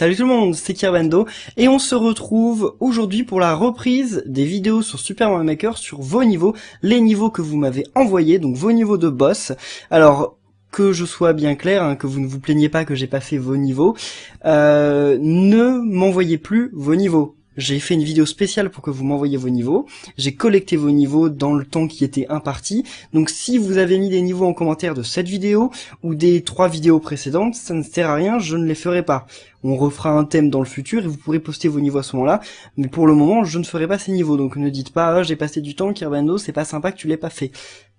Salut tout le monde, c'est Kirbando et on se retrouve aujourd'hui pour la reprise des vidéos sur Super Mario Maker sur vos niveaux, les niveaux que vous m'avez envoyés, donc vos niveaux de boss. Alors que je sois bien clair, hein, que vous ne vous plaignez pas que j'ai pas fait vos niveaux, ne m'envoyez plus vos niveaux. J'ai fait une vidéo spéciale pour que vous m'envoyiez vos niveaux. J'ai collecté vos niveaux dans le temps qui était imparti. Donc si vous avez mis des niveaux en commentaire de cette vidéo ou des 3 vidéos précédentes, ça ne sert à rien, je ne les ferai pas. On refera un thème dans le futur et vous pourrez poster vos niveaux à ce moment-là. Mais pour le moment, je ne ferai pas ces niveaux. Donc ne dites pas, j'ai passé du temps, Kirbando, c'est pas sympa que tu l'aies pas fait.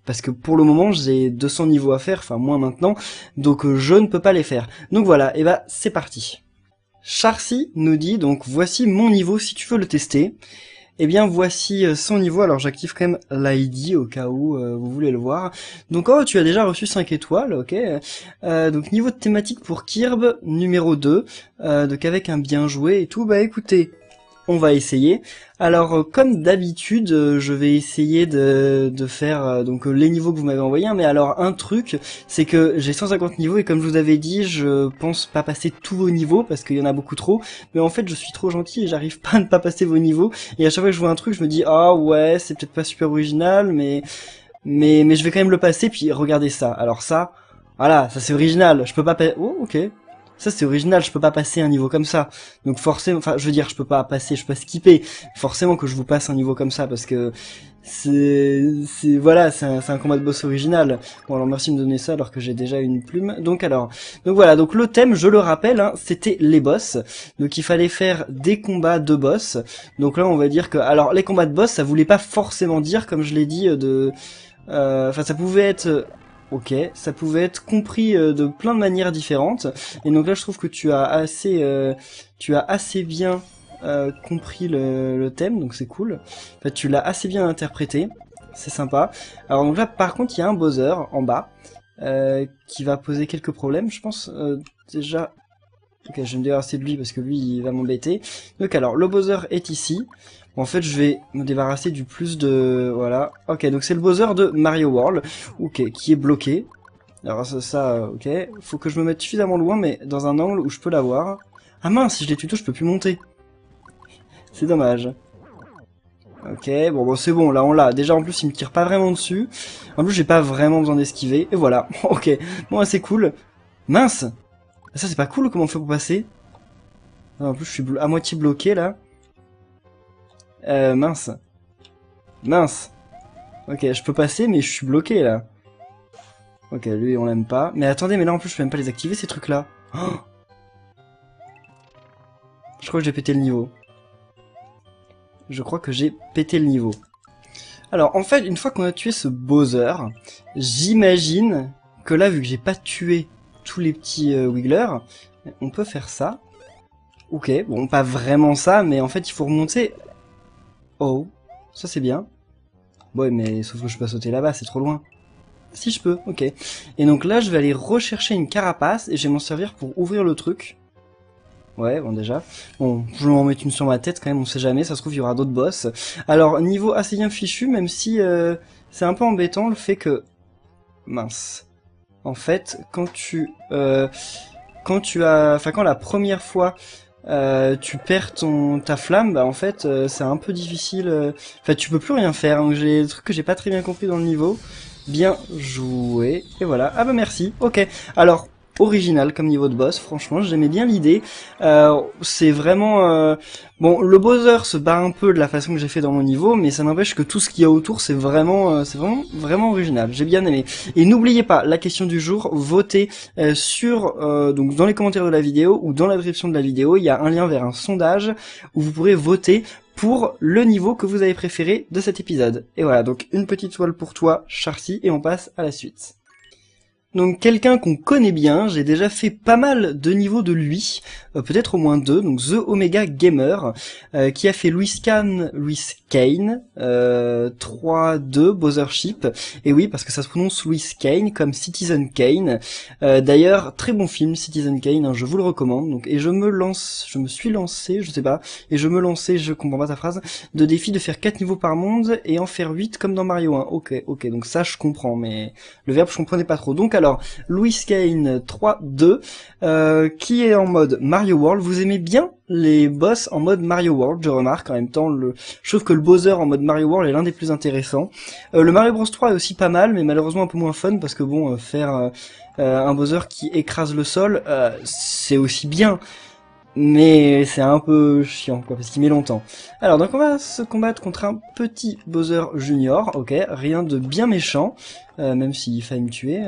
Parce que pour le moment, j'ai 200 niveaux à faire, enfin moins maintenant. Donc je ne peux pas les faire. Donc voilà, et bah c'est parti. Charcy nous dit, donc voici mon niveau si tu veux le tester. Eh bien voici son niveau, alors j'active quand même l'ID au cas où vous voulez le voir. Donc oh, tu as déjà reçu 5 étoiles, ok. Donc niveau de thématique pour Kirb, numéro 2, donc avec un bien joué et tout, bah écoutez, on va essayer. Alors comme d'habitude, je vais essayer de faire donc les niveaux que vous m'avez envoyés, hein, mais alors un truc, c'est que j'ai 150 niveaux et comme je vous avais dit, je pense pas passer tous vos niveaux parce qu'il y en a beaucoup trop, mais en fait je suis trop gentil et j'arrive pas à ne pas passer vos niveaux, et à chaque fois que je vois un truc, je me dis ah ouais, c'est peut-être pas super original, mais je vais quand même le passer. Puis regardez ça. Alors ça, voilà, ça c'est original. Je peux pas oh, ok. Ça c'est original, je peux pas passer un niveau comme ça. Donc forcément, enfin je veux dire, je peux pas passer, je peux pas skipper. Forcément que je vous passe un niveau comme ça parce que voilà, c'est un combat de boss original. Bon alors merci de me donner ça alors que j'ai déjà une plume. Donc voilà, donc le thème, je le rappelle, hein, c'était les boss. Donc il fallait faire des combats de boss. Donc là on va dire que, alors les combats de boss, ça voulait pas forcément dire, comme je l'ai dit, enfin ça pouvait être ok, ça pouvait être compris de plein de manières différentes. Et donc là, je trouve que tu as assez bien compris le thème, donc c'est cool. En fait, tu l'as assez bien interprété, c'est sympa. Alors donc là, par contre, il y a un Bowser en bas qui va poser quelques problèmes, je pense. Déjà, ok, je vais me débarrasser de lui parce que lui, il va m'embêter. Donc alors, le Bowser est ici. En fait, je vais me débarrasser du plus de... Voilà. Ok, donc c'est le Bowser de Mario World. Ok, qui est bloqué. Alors ça, ok. Faut que je me mette suffisamment loin, mais dans un angle où je peux l'avoir. Ah mince, si je les tuto, je peux plus monter. C'est dommage. Ok, bon c'est bon, là on l'a. Déjà en plus, il me tire pas vraiment dessus. En plus, j'ai pas vraiment besoin d'esquiver. Et voilà. Ok, bon, c'est cool. Mince. Ça, c'est pas cool, comment on fait pour passer? En plus, je suis à moitié bloqué, là. Mince. Mince. Ok, je peux passer, mais je suis bloqué, là. Ok, lui, on l'aime pas. Mais attendez, mais là, en plus, je peux même pas les activer, ces trucs-là. Oh, je crois que j'ai pété le niveau. Je crois que j'ai pété le niveau. Alors, en fait, une fois qu'on a tué ce Bowser, j'imagine que là, vu que j'ai pas tué tous les petits Wigglers, on peut faire ça. Ok, bon, pas vraiment ça, mais en fait, il faut remonter... Oh, ça c'est bien. Ouais, mais sauf que je peux pas sauter là-bas, c'est trop loin. Si je peux, ok. Et donc là, je vais aller rechercher une carapace et je vais m'en servir pour ouvrir le truc. Ouais, bon déjà. Bon, je vais m'en mettre une sur ma tête quand même, on sait jamais, ça se trouve il y aura d'autres boss. Alors, niveau assez bien fichu, même si c'est un peu embêtant le fait que... Mince. En fait, quand la première fois... tu perds ta flamme, bah en fait c'est un peu difficile, enfin tu peux plus rien faire, donc j'ai des trucs que j'ai pas très bien compris dans le niveau. Bien joué, et voilà, ah bah merci, ok. Alors, original comme niveau de boss, franchement j'aimais bien l'idée, c'est vraiment... Bon, le Bowser se bat un peu de la façon que j'ai fait dans mon niveau, mais ça n'empêche que tout ce qu'il y a autour c'est vraiment, vraiment original, j'ai bien aimé. Et n'oubliez pas, la question du jour, votez donc dans les commentaires de la vidéo ou dans la description de la vidéo, il y a un lien vers un sondage où vous pourrez voter pour le niveau que vous avez préféré de cet épisode. Et voilà, donc une petite toile pour toi, Charcy, et on passe à la suite. Donc quelqu'un qu'on connaît bien, j'ai déjà fait pas mal de niveaux de lui, peut-être au moins 2, donc The Omega Gamer, qui a fait Louis Kane, 3-2, Bowser Ship, et oui, parce que ça se prononce Louis Kane, comme Citizen Kane. D'ailleurs, très bon film, Citizen Kane, hein, je vous le recommande, donc, et je me suis lancé, je sais pas, et je comprends pas ta phrase, de défi de faire 4 niveaux par monde, et en faire 8 comme dans Mario 1, ok, donc ça je comprends, mais le verbe je comprenais pas trop, donc Alors, Louis Kane 3-2, qui est en mode Mario World. Vous aimez bien les boss en mode Mario World, je remarque. En même temps, je trouve que le Bowser en mode Mario World est l'un des plus intéressants. Le Mario Bros 3 est aussi pas mal, mais malheureusement un peu moins fun, parce que bon, faire un Bowser qui écrase le sol, c'est aussi bien. Mais c'est un peu chiant, quoi, parce qu'il met longtemps. Alors, donc on va se combattre contre un petit Bowser Junior, ok, rien de bien méchant, même s'il faille me tuer.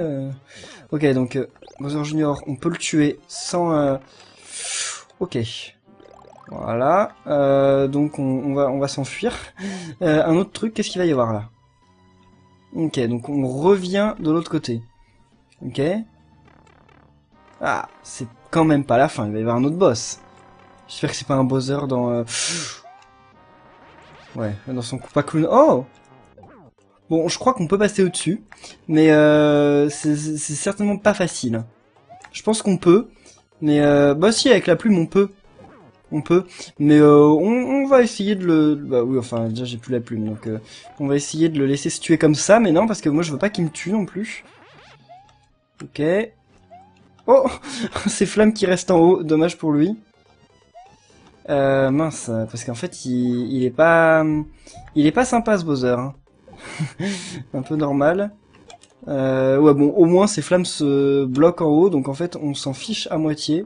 Ok, donc Bowser Junior, on peut le tuer sans... Ok. Voilà, donc on va s'enfuir. Un autre truc, qu'est-ce qu'il va y avoir là? Ok, donc on revient de l'autre côté. Ok. Ah, c'est quand même pas la fin, il va y avoir un autre boss. J'espère que c'est pas un Bowser dans... Ouais, dans son Koopa Clown. Oh! Bon, je crois qu'on peut passer au-dessus, mais c'est certainement pas facile. Je pense qu'on peut, mais bah si, avec la plume on peut. On peut, mais on va essayer de le... Bah oui, enfin, déjà j'ai plus la plume, donc on va essayer de le laisser se tuer comme ça, mais non, parce que moi je veux pas qu'il me tue non plus. Ok. Oh! Ces flammes qui restent en haut, dommage pour lui. Mince, parce qu'en fait il est pas sympa ce Bowser, hein. Un peu normal. Ouais bon, au moins ces flammes se bloquent en haut, donc en fait on s'en fiche à moitié.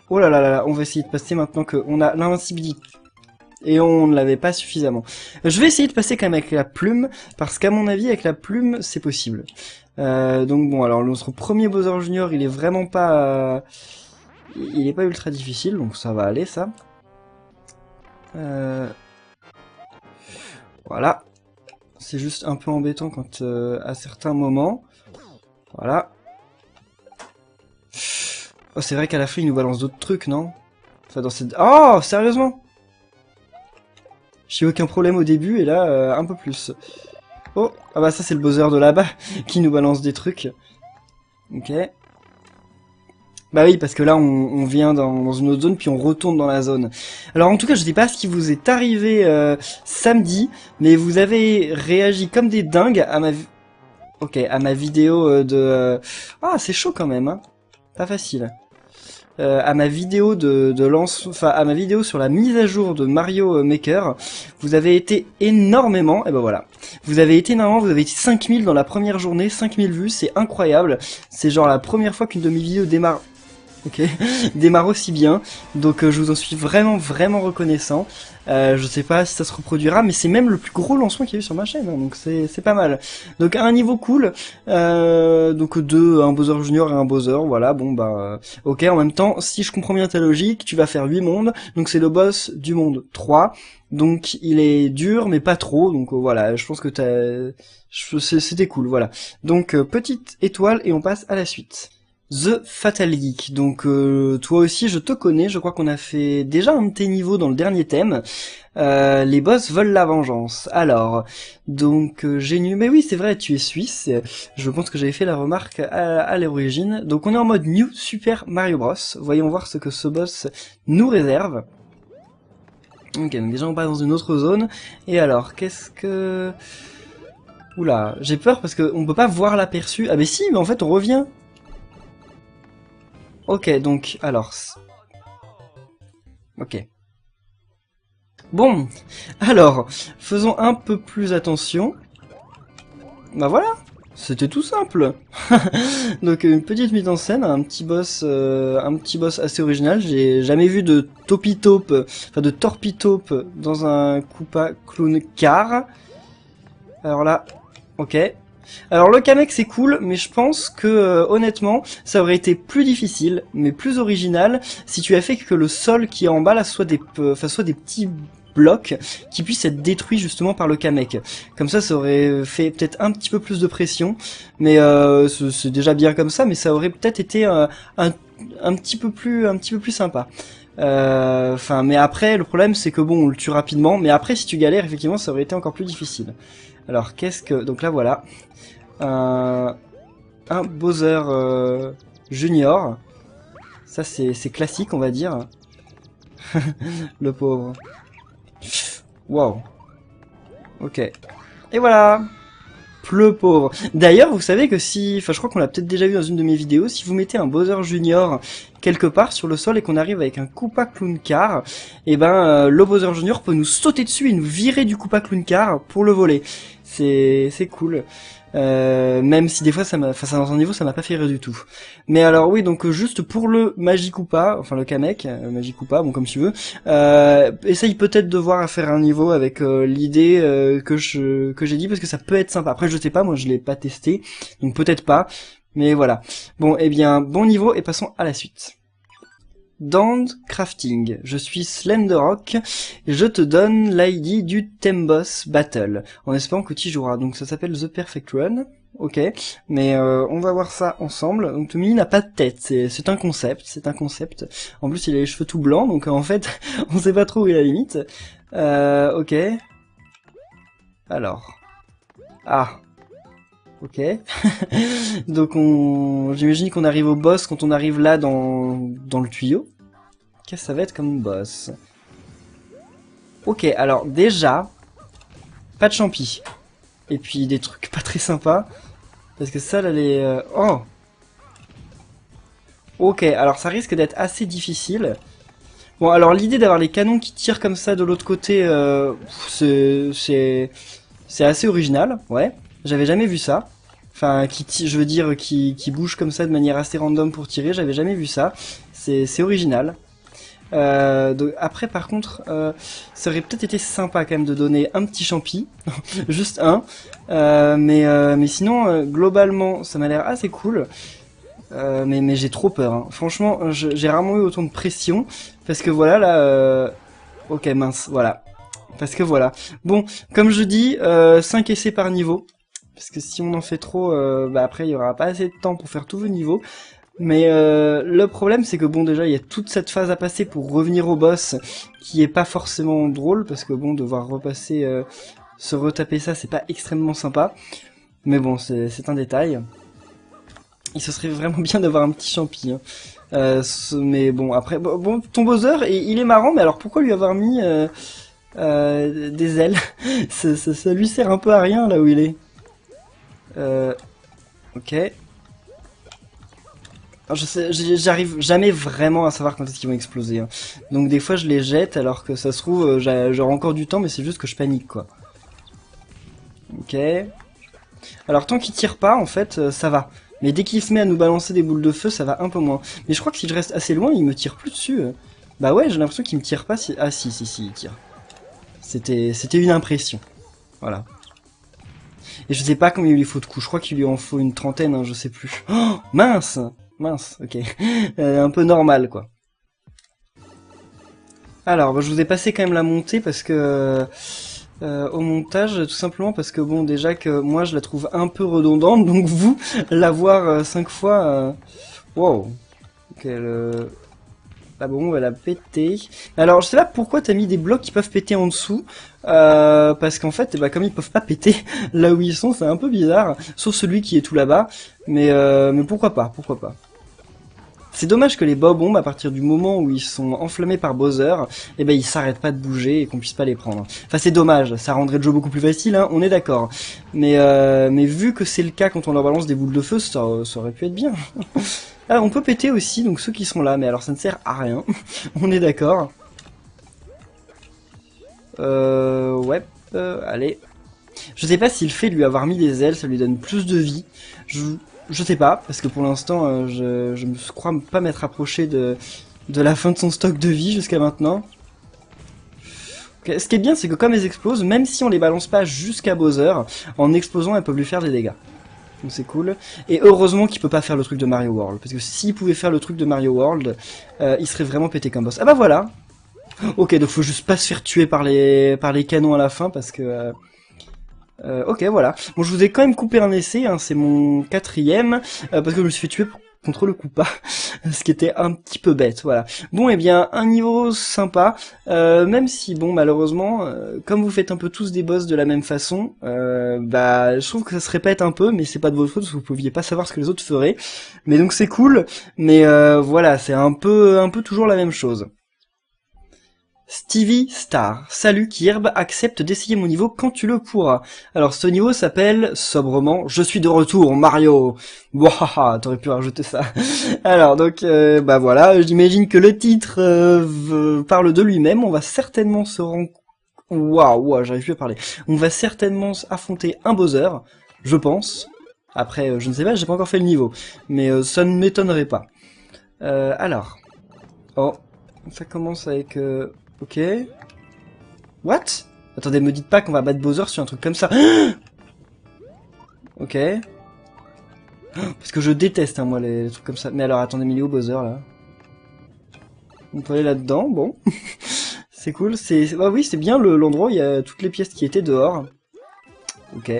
Oh là là là là, on va essayer de passer maintenant qu'on a l'invincibilité. Et on ne l'avait pas suffisamment. Je vais essayer de passer quand même avec la plume, parce qu'à mon avis avec la plume c'est possible. Donc bon, alors notre premier Bowser Junior il est vraiment pas... il est pas ultra difficile, donc ça va aller ça. Voilà. C'est juste un peu embêtant quand à certains moments. Voilà. Oh, c'est vrai qu'à la fin il nous balance d'autres trucs, non? Enfin dans cette... Oh, sérieusement? J'ai eu aucun problème au début et là un peu plus. Oh, ah bah ça c'est le Bowser de là-bas qui nous balance des trucs. Ok. Bah oui, parce que là, on vient dans une autre zone, puis on retourne dans la zone. Alors en tout cas, je sais pas ce qui vous est arrivé samedi, mais vous avez réagi comme des dingues à ma... Ok, à ma vidéo de... Ah, c'est chaud quand même, hein. Pas facile. À ma vidéo à ma vidéo sur la mise à jour de Mario Maker, vous avez été énormément, et ben voilà. Vous avez été 5000 dans la première journée, 5000 vues, c'est incroyable. C'est genre la première fois qu'une de mes vidéos démarre. Ok, démarre aussi bien, donc je vous en suis vraiment reconnaissant. Je sais pas si ça se reproduira, mais c'est même le plus gros lancement qu'il y a eu sur ma chaîne, hein, donc c'est pas mal. Donc un niveau cool, donc un Bowser Junior et un Bowser, voilà, bon bah ok, en même temps, si je comprends bien ta logique, tu vas faire 8 mondes, donc c'est le boss du monde 3, donc il est dur mais pas trop, donc voilà, je pense que c'était cool, voilà. Donc petite étoile et on passe à la suite. The Fatal Geek, donc toi aussi je te connais, je crois qu'on a fait déjà un de tes niveaux dans le dernier thème. Les boss veulent la vengeance. Alors, donc Génu, mais oui c'est vrai, tu es suisse, je pense que j'avais fait la remarque à l'origine. Donc on est en mode New Super Mario Bros, voyons voir ce que ce boss nous réserve. Ok, donc déjà on passe dans une autre zone, et alors, qu'est-ce que... Oula, j'ai peur parce qu'on peut pas voir l'aperçu. Ah mais si, mais en fait on revient. Ok, donc, alors... Ok. Bon, alors, faisons un peu plus attention. Bah voilà, c'était tout simple. Donc une petite mise en scène, un petit boss assez original. J'ai jamais vu de Topitope, enfin de Torpitope dans un Koopa Clown car. Alors là, ok. Alors le Kamek c'est cool, mais je pense que honnêtement ça aurait été plus difficile, mais plus original si tu as fait que le sol qui est en bas là soit des petits blocs qui puissent être détruits justement par le Kamek. Comme ça aurait fait peut-être un petit peu plus de pression, mais c'est déjà bien comme ça, mais ça aurait peut-être été un petit peu plus sympa. Enfin, mais après le problème c'est que bon on le tue rapidement, mais après si tu galères effectivement ça aurait été encore plus difficile. Alors qu'est-ce que... Donc là voilà. Un Bowser Junior. Ça c'est classique on va dire. Le pauvre. Wow. Ok. Et voilà. Le pauvre. D'ailleurs, vous savez que si, enfin je crois qu'on l'a peut-être déjà vu dans une de mes vidéos, si vous mettez un Bowser Junior quelque part sur le sol et qu'on arrive avec un Koopa Clown Car, et ben le Bowser Junior peut nous sauter dessus et nous virer du Koopa Clown Car pour le voler. C'est cool. Même si des fois ça dans un niveau ça m'a pas fait rire du tout. Mais alors oui, donc juste pour le Magikoopa, enfin le Kamek, Magikoopa, bon comme tu veux, essaye peut-être de voir à faire un niveau avec l'idée que j'ai dit, parce que ça peut être sympa. Après je sais pas, moi je l'ai pas testé, donc peut-être pas, mais voilà. Bon, eh bien bon niveau, et passons à la suite. Dans Crafting, je suis Slenderrock et je te donne l'ID du Temboss Battle, en espérant que tu y joueras. Donc ça s'appelle The Perfect Run, ok, mais on va voir ça ensemble. Donc Tommy n'a pas de tête, c'est un concept, En plus il a les cheveux tout blancs, donc en fait on sait pas trop où est la limite. Ok. Alors. Ah. Ok. Donc j'imagine qu'on arrive au boss quand on arrive là dans le tuyau. Qu'est-ce que ça va être comme boss? Ok, alors déjà, pas de champi. Et puis des trucs pas très sympas. Parce que ça, là, les... Oh! Ok, alors ça risque d'être assez difficile. Bon, alors l'idée d'avoir les canons qui tirent comme ça de l'autre côté, c'est assez original, ouais. J'avais jamais vu ça. Enfin, je veux dire, qui bouge comme ça de manière assez random pour tirer, j'avais jamais vu ça. C'est original. Donc après par contre ça aurait peut-être été sympa quand même de donner un petit champi, juste un, mais sinon globalement ça m'a l'air assez cool, mais j'ai trop peur, hein. Franchement j'ai rarement eu autant de pression, parce que voilà là, ok mince, voilà, parce que voilà, bon comme je dis 5 essais par niveau, parce que si on en fait trop, bah après il y aura pas assez de temps pour faire tous vos niveaux. Mais le problème c'est que bon déjà il y a toute cette phase à passer pour revenir au boss qui est pas forcément drôle, parce que bon devoir repasser, se retaper ça c'est pas extrêmement sympa. Mais bon c'est un détail. Et ce serait vraiment bien d'avoir un petit champi, hein. Mais bon après bon ton Bowser il est marrant, mais alors pourquoi lui avoir mis des ailes? Ça lui sert un peu à rien là où il est. Ok. J'arrive jamais vraiment à savoir quand est-ce qu'ils vont exploser, hein. Donc des fois je les jette alors que ça se trouve j'aurai encore du temps, mais c'est juste que je panique quoi. Ok. Alors tant qu'il tire pas en fait ça va. Mais dès qu'il se met à nous balancer des boules de feu ça va un peu moins. Mais je crois que si je reste assez loin il me tire plus dessus. Bah ouais j'ai l'impression qu'il me tire pas si... Ah si il tire. C'était une impression. Voilà. Et je sais pas combien il lui faut de coups, je crois qu'il lui en faut une trentaine, hein, je sais plus. Oh mince! Mince, ok. Un peu normal, quoi. Alors, bah, je vous ai passé quand même la montée parce que... au montage, tout simplement parce que, bon, déjà que moi, je la trouve un peu redondante, donc vous, la voir 5 fois... Wow. Ok, la bombe, elle a pété. Alors, je sais pas pourquoi t'as mis des blocs qui peuvent péter en dessous. Parce qu'en fait, bah, comme ils peuvent pas péter là où ils sont, c'est un peu bizarre. Sauf celui qui est tout là-bas. Mais pourquoi pas, pourquoi pas. C'est dommage que les bombes, à partir du moment où ils sont enflammés par Bowser, eh ben ils s'arrêtent pas de bouger et qu'on puisse pas les prendre. Enfin c'est dommage, ça rendrait le jeu beaucoup plus facile, hein, on est d'accord. Mais vu que c'est le cas quand on leur balance des boules de feu, ça aurait pu être bien. Ah, on peut péter aussi, donc ceux qui sont là, mais alors ça ne sert à rien. On est d'accord. Ouais, allez. Je sais pas si le fait de lui avoir mis des ailes, ça lui donne plus de vie. Je sais pas, parce que pour l'instant, je me crois pas m'être approché de la fin de son stock de vie jusqu'à maintenant. Okay. Ce qui est bien, c'est que comme elles explosent, même si on les balance pas jusqu'à Bowser, en explosant, elles peuvent lui faire des dégâts. Donc c'est cool. Et heureusement qu'il peut pas faire le truc de Mario World, parce que s'il pouvait faire le truc de Mario World, il serait vraiment pété comme boss. Ah bah voilà. Ok, donc faut juste pas se faire tuer par les canons à la fin, parce que... ok, voilà. Bon, je vous ai quand même coupé un essai, hein, c'est mon 4ème, parce que je me suis fait tuer contre le Koopa, ce qui était un petit peu bête, voilà. Bon, eh bien, un niveau sympa, même si, bon, malheureusement, comme vous faites un peu tous des boss de la même façon, bah, je trouve que ça se répète un peu, mais c'est pas de votre faute, parce que vous pouviez pas savoir ce que les autres feraient. Mais donc c'est cool, mais voilà, c'est un peu toujours la même chose. Stevie Star. Salut Kirb, accepte d'essayer mon niveau quand tu le pourras. Alors ce niveau s'appelle, sobrement, je suis de retour, Mario. Waouh, t'aurais pu rajouter ça. Alors donc, bah voilà, j'imagine que le titre parle de lui-même. On va certainement se rendre... Waouh, j'arrive plus à parler. On va certainement affronter un Bowser, je pense. Après, je ne sais pas, j'ai pas encore fait le niveau. Mais ça ne m'étonnerait pas. Alors... Oh, ça commence avec... Ok. What? Attendez, me dites pas qu'on va battre Bowser sur un truc comme ça. Ok. Parce que je déteste, hein, moi, les trucs comme ça. Mais alors, attendez, mais il est où Bowser, là? On peut aller là-dedans, bon. C'est cool, ah oui, c'est bien l'endroit où il y a toutes les pièces qui étaient dehors. Ok.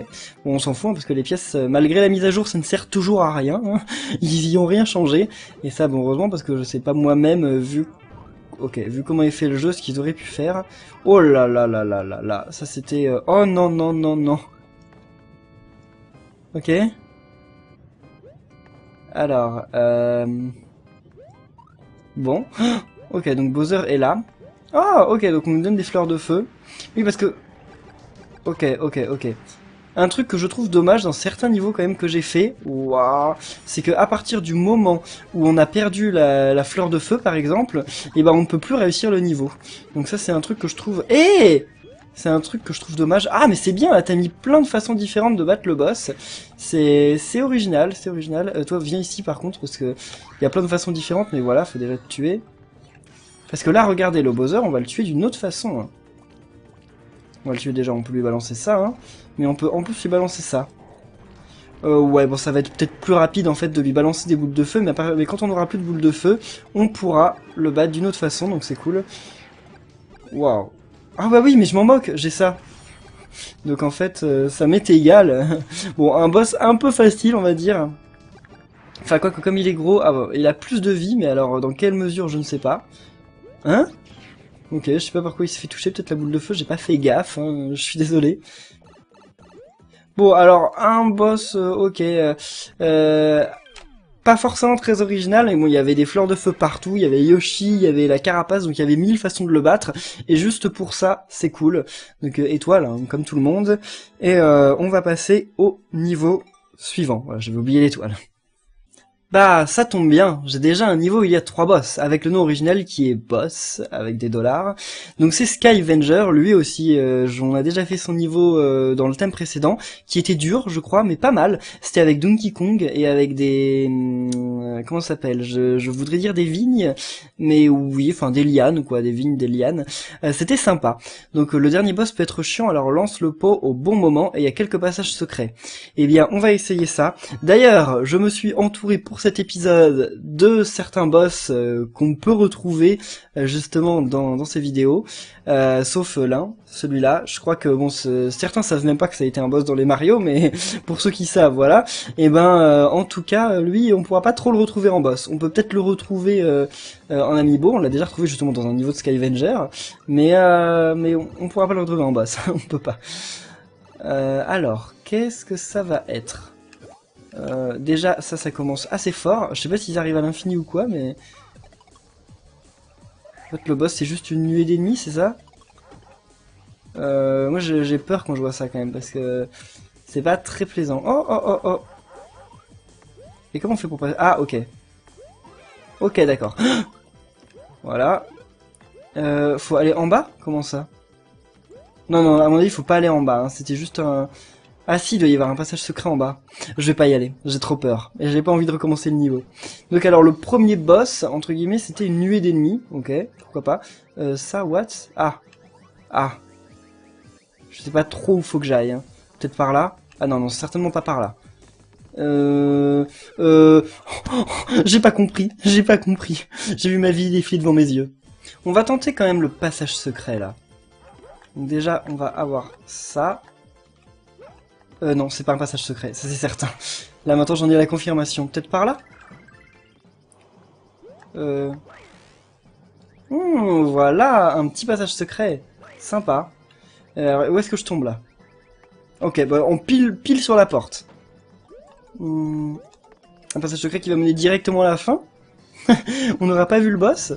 Bon, on s'en fout, hein, parce que les pièces, malgré la mise à jour, ça ne sert toujours à rien. Hein. Ils y ont rien changé. Et ça, bon, heureusement, parce que je sais pas moi-même, vu comment est fait le jeu, ce qu'ils auraient pu faire. Oh là là là là là là, ça c'était... Oh non non non non. Ok. Alors, bon. Ok, donc Bowser est là. Ah, ok, donc on nous donne des fleurs de feu. Oui, parce que... Ok. Un truc que je trouve dommage dans certains niveaux quand même que j'ai fait, waouh, c'est que à partir du moment où on a perdu la fleur de feu par exemple, et ben on ne peut plus réussir le niveau. Donc ça c'est un truc que je trouve... c'est un truc que je trouve dommage. Ah mais c'est bien, là t'as mis plein de façons différentes de battre le boss. C'est original, c'est original. Toi viens ici par contre parce que il y a plein de façons différentes, mais voilà, faut déjà te tuer. Parce que là regardez, le Bowser on va le tuer d'une autre façon. Hein. On va le tuer déjà, on peut lui balancer ça, hein. Mais on peut en plus lui balancer ça. Ouais, bon, ça va être peut-être plus rapide en fait de lui balancer des boules de feu, mais quand on aura plus de boules de feu, on pourra le battre d'une autre façon, donc c'est cool. Waouh. Ah bah oui, mais je m'en moque, j'ai ça. Donc en fait, ça m'est égal. Bon, un boss un peu facile, on va dire. Enfin, quoi que comme il est gros, ah, bah, il a plus de vie, mais alors dans quelle mesure, je ne sais pas. Hein? Ok, je sais pas pourquoi il se fait toucher, peut-être la boule de feu, j'ai pas fait gaffe, hein, je suis désolé. Bon, alors, un boss, ok, pas forcément très original, mais bon, il y avait des fleurs de feu partout, il y avait Yoshi, il y avait la carapace, donc il y avait 1000 façons de le battre, et juste pour ça, c'est cool. Donc, étoile, hein, comme tout le monde, et on va passer au niveau suivant. Voilà, j'avais oublié l'étoile. Bah, ça tombe bien, j'ai déjà un niveau où il y a 3 boss, avec le nom original qui est Boss, avec des dollars. Donc c'est Skyvenger, lui aussi, on a déjà fait son niveau dans le thème précédent, qui était dur, je crois, mais pas mal. C'était avec Donkey Kong et avec des... comment ça s'appelle, je voudrais dire des vignes, mais oui, enfin des lianes, quoi, des vignes, des lianes. C'était sympa. Donc le dernier boss peut être chiant, alors lance le pot au bon moment, et il y a quelques passages secrets. Eh bien, on va essayer ça. D'ailleurs, je me suis entouré pour cet épisode de certains boss qu'on peut retrouver justement dans ces vidéos, sauf l'un, celui-là. Je crois que bon, certains savent même pas que ça a été un boss dans les Mario, mais pour ceux qui savent, voilà. Et ben, en tout cas, lui, on pourra pas trop le retrouver en boss. On peut peut-être le retrouver en amiibo. On l'a déjà retrouvé justement dans un niveau de Skyvenger, mais on pourra pas le retrouver en boss. On peut pas. Alors, qu'est-ce que ça va être? Déjà, ça commence assez fort. Je sais pas s'ils arrivent à l'infini ou quoi, mais... En fait, le boss, c'est juste une nuée d'ennemis, c'est ça? Moi, j'ai peur quand je vois ça, quand même, parce que... C'est pas très plaisant. Oh. Et comment on fait pour passer? Ah, ok. Ok, d'accord. Voilà. Faut aller en bas? Comment ça? Non, à mon avis, faut pas aller en bas. Hein. C'était juste un... Ah si, il doit y avoir un passage secret en bas. Je vais pas y aller, j'ai trop peur. Et j'ai pas envie de recommencer le niveau. Donc alors, le premier boss, entre guillemets, c'était une nuée d'ennemis. Ok, pourquoi pas. Ça, what? Ah. Je sais pas trop où faut que j'aille. Hein. Peut-être par là? Ah non, certainement pas par là. J'ai pas compris. J'ai vu ma vie défiler devant mes yeux. On va tenter quand même le passage secret, là. Donc déjà, on va avoir ça. Non, c'est pas un passage secret, ça c'est certain. Là maintenant j'en ai la confirmation. Peut-être par là? Voilà, un petit passage secret. Sympa. Où est-ce que je tombe là? Ok, bah on pile sur la porte. Un passage secret qui va mener directement à la fin. On n'aura pas vu le boss.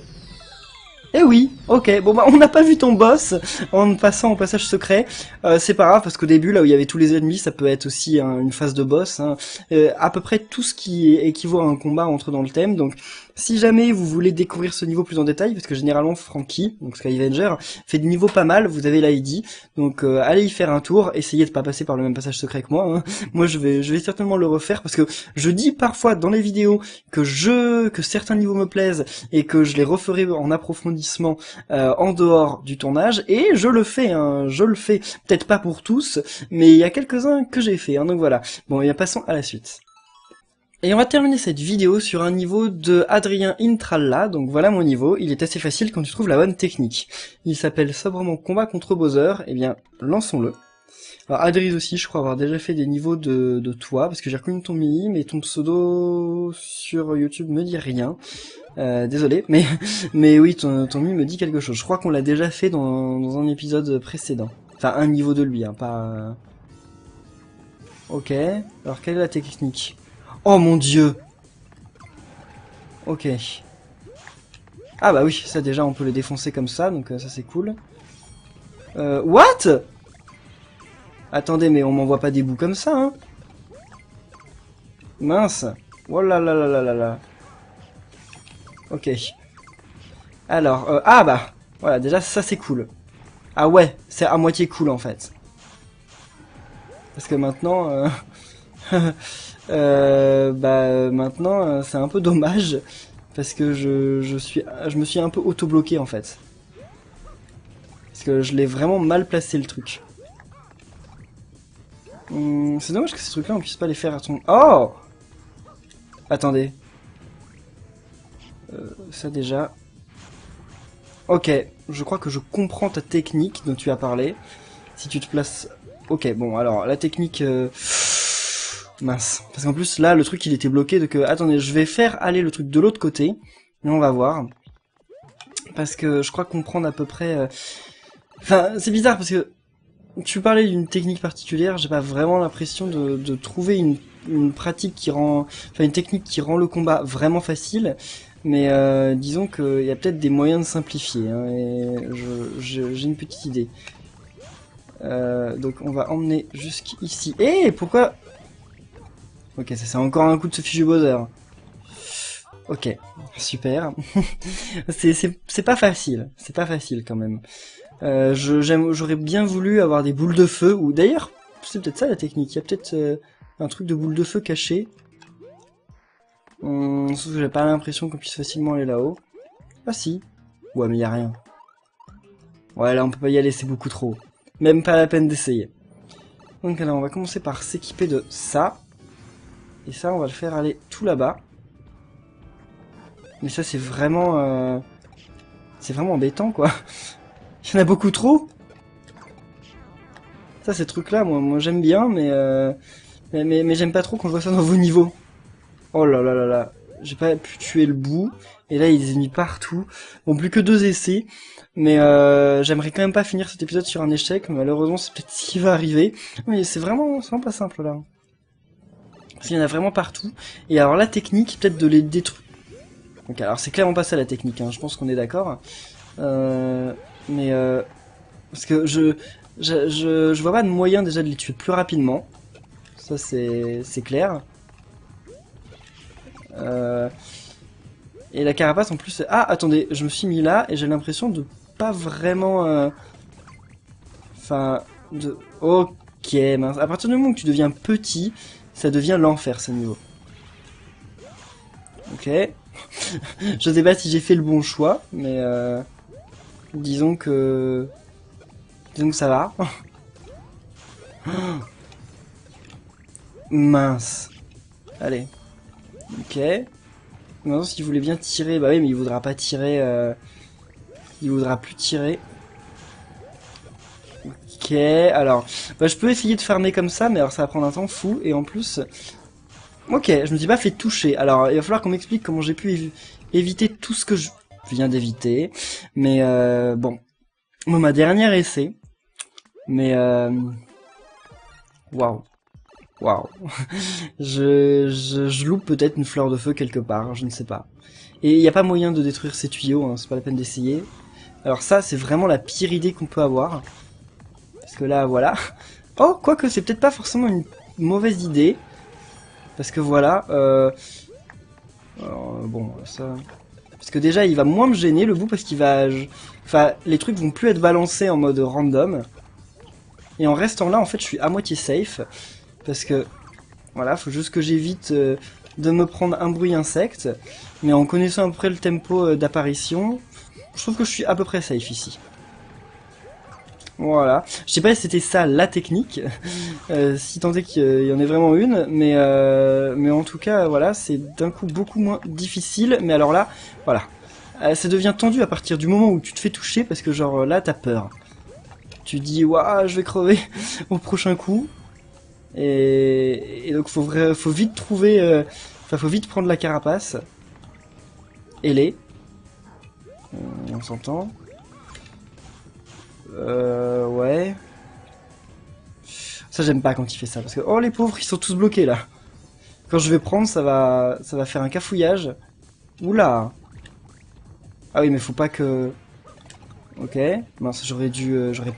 Eh oui, ok, bon bah on n'a pas vu ton boss en passant au passage secret, c'est pas grave parce qu'au début là où il y avait tous les ennemis ça peut être aussi une phase de boss, hein. À peu près tout ce qui équivaut à un combat entre dans le thème, donc si jamais vous voulez découvrir ce niveau plus en détail, parce que généralement Frankie, donc Skyvenger, fait des niveaux pas mal, vous avez l'ID, donc allez y faire un tour, essayez de pas passer par le même passage secret que moi, hein. Moi je vais certainement le refaire parce que je dis parfois dans les vidéos que certains niveaux me plaisent et que je les referai en approfondissement en dehors du tournage, et je le fais, hein, je le fais, peut-être pas pour tous, mais il y a quelques-uns que j'ai fait, hein, donc voilà. Bon, et bien passons à la suite. Et on va terminer cette vidéo sur un niveau de Adrien Intralla, donc voilà mon niveau, il est assez facile quand tu trouves la bonne technique. Il s'appelle sobrement Combat contre Bowser, et bien lançons-le. Alors Adriz aussi, je crois avoir déjà fait des niveaux de toi, parce que j'ai reconnu ton mini, mais ton pseudo sur YouTube me dit rien. Désolé, mais oui, ton mini me dit quelque chose. Je crois qu'on l'a déjà fait dans un épisode précédent. Enfin, un niveau de lui, hein, pas... Ok, alors quelle est la technique? Oh mon dieu! Ok. Ah bah oui, ça déjà on peut le défoncer comme ça, donc ça c'est cool. What? Attendez, mais on m'envoie pas des bouts comme ça, hein? Mince! Oh là là là là là là. Ok. Alors, ah bah! Voilà, déjà ça c'est cool. Ah ouais, c'est à moitié cool en fait. Parce que maintenant... maintenant c'est un peu dommage. Parce que je me suis un peu auto-bloqué en fait. Parce que je l'ai vraiment mal placé le truc. C'est dommage que ces trucs-là on puisse pas les faire à son... Oh! Attendez. Ça déjà... Ok, je crois que je comprends ta technique dont tu as parlé. Si tu te places... Ok, bon, alors, la technique... Mince. Parce qu'en plus, là, le truc, il était bloqué, donc... attendez, je vais faire aller le truc de l'autre côté. Et on va voir. Parce que je crois comprendre à peu près... Enfin, c'est bizarre, parce que... Tu parlais d'une technique particulière, j'ai pas vraiment l'impression de trouver une pratique qui rend... Enfin, une technique qui rend le combat vraiment facile. Mais disons qu'il y a peut-être des moyens de simplifier, hein, et j'ai une petite idée. Donc on va emmener jusqu'ici. Eh, pourquoi... Ok, ça c'est encore un coup de ce fichu Bowser. Ok, super. c'est pas facile, c'est pas facile quand même. J'aurais bien voulu avoir des boules de feu, ou d'ailleurs, c'est peut-être ça la technique, il y a peut-être un truc de boule de feu caché. Sauf que j'ai pas l'impression qu'on puisse facilement aller là-haut. Ah si. Ouais, mais y a rien. Ouais, là on peut pas y aller, c'est beaucoup trop. Même pas la peine d'essayer. Donc là on va commencer par s'équiper de ça. Et ça on va le faire aller tout là-bas. Mais ça c'est vraiment embêtant quoi. Il y en a beaucoup trop. Ça ces trucs là moi j'aime bien, mais j'aime pas trop quand je vois ça dans vos niveaux. Oh là là là là, j'ai pas pu tuer le bout, et là il y a des ennemis partout. Bon, plus que 2 essais, mais j'aimerais quand même pas finir cet épisode sur un échec, malheureusement c'est peut-être ce qui va arriver. Mais c'est vraiment pas simple là. Parce qu'il y en a vraiment partout, et alors la technique, peut-être de les détruire. Donc alors c'est clairement pas ça la technique, hein, je pense qu'on est d'accord. Parce que je vois pas de moyen déjà de les tuer plus rapidement. Ça c'est clair. Et la carapace en plus... Ah, attendez, je me suis mis là et j'ai l'impression de pas vraiment... Enfin... Ok, mince. À partir du moment où tu deviens petit, ça devient l'enfer ce niveau. Ok. Je sais pas si j'ai fait le bon choix, mais... Disons que ça va. Mince. Allez. Ok. Maintenant, s'il voulait bien tirer, bah oui, mais il voudra pas tirer. Il voudra plus tirer. Ok, alors, bah, je peux essayer de farmer comme ça, mais alors ça va prendre un temps fou, et en plus... Ok, je me suis pas fait toucher. Alors, il va falloir qu'on m'explique comment j'ai pu éviter tout ce que je viens d'éviter. Mais bon, moi, ma dernière essai. Mais waouh. Waouh. Je loupe peut-être une fleur de feu quelque part, je ne sais pas. Et il n'y a pas moyen de détruire ces tuyaux, hein, c'est pas la peine d'essayer. Alors ça, c'est vraiment la pire idée qu'on peut avoir. Parce que là, voilà. Oh, quoique c'est peut-être pas forcément une mauvaise idée. Parce que voilà, alors, bon, ça... Parce que déjà, il va moins me gêner, le bout, parce qu'il va... Enfin, les trucs vont plus être balancés en mode random. Et en restant là, en fait, je suis à moitié safe. Parce que, voilà, faut juste que j'évite de me prendre un bruit insecte. Mais en connaissant à peu près le tempo d'apparition, je trouve que je suis à peu près safe ici. Voilà. Je sais pas si c'était ça la technique, si tant est qu'il y en ait vraiment une, mais en tout cas, voilà, c'est d'un coup beaucoup moins difficile. Mais alors là, voilà, ça devient tendu à partir du moment où tu te fais toucher, parce que genre là, t'as peur. Tu dis, waouh, je vais crever au prochain coup. Et donc faut vite trouver, enfin faut vite prendre la carapace. On s'entend. Ouais. Ça j'aime pas quand il fait ça, parce que oh les pauvres ils sont tous bloqués là. Quand je vais prendre ça va faire un cafouillage. Oula. Ah oui mais faut pas que... Ok, mince j'aurais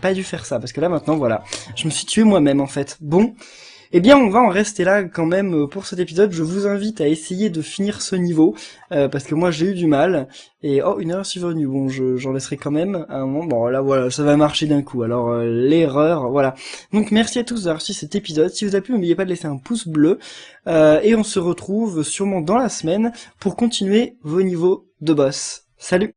pas dû faire ça, parce que là maintenant voilà, je me suis tué moi-même en fait. Bon, eh bien on va en rester là quand même pour cet épisode. Je vous invite à essayer de finir ce niveau, parce que moi j'ai eu du mal. Et oh, une erreur survenue, bon j'en laisserai quand même à un moment. Bon là voilà, ça va marcher d'un coup, alors l'erreur, voilà. Donc merci à tous d'avoir suivi cet épisode. Si vous avez plu, n'oubliez pas de laisser un pouce bleu, et on se retrouve sûrement dans la semaine pour continuer vos niveaux de boss. Salut!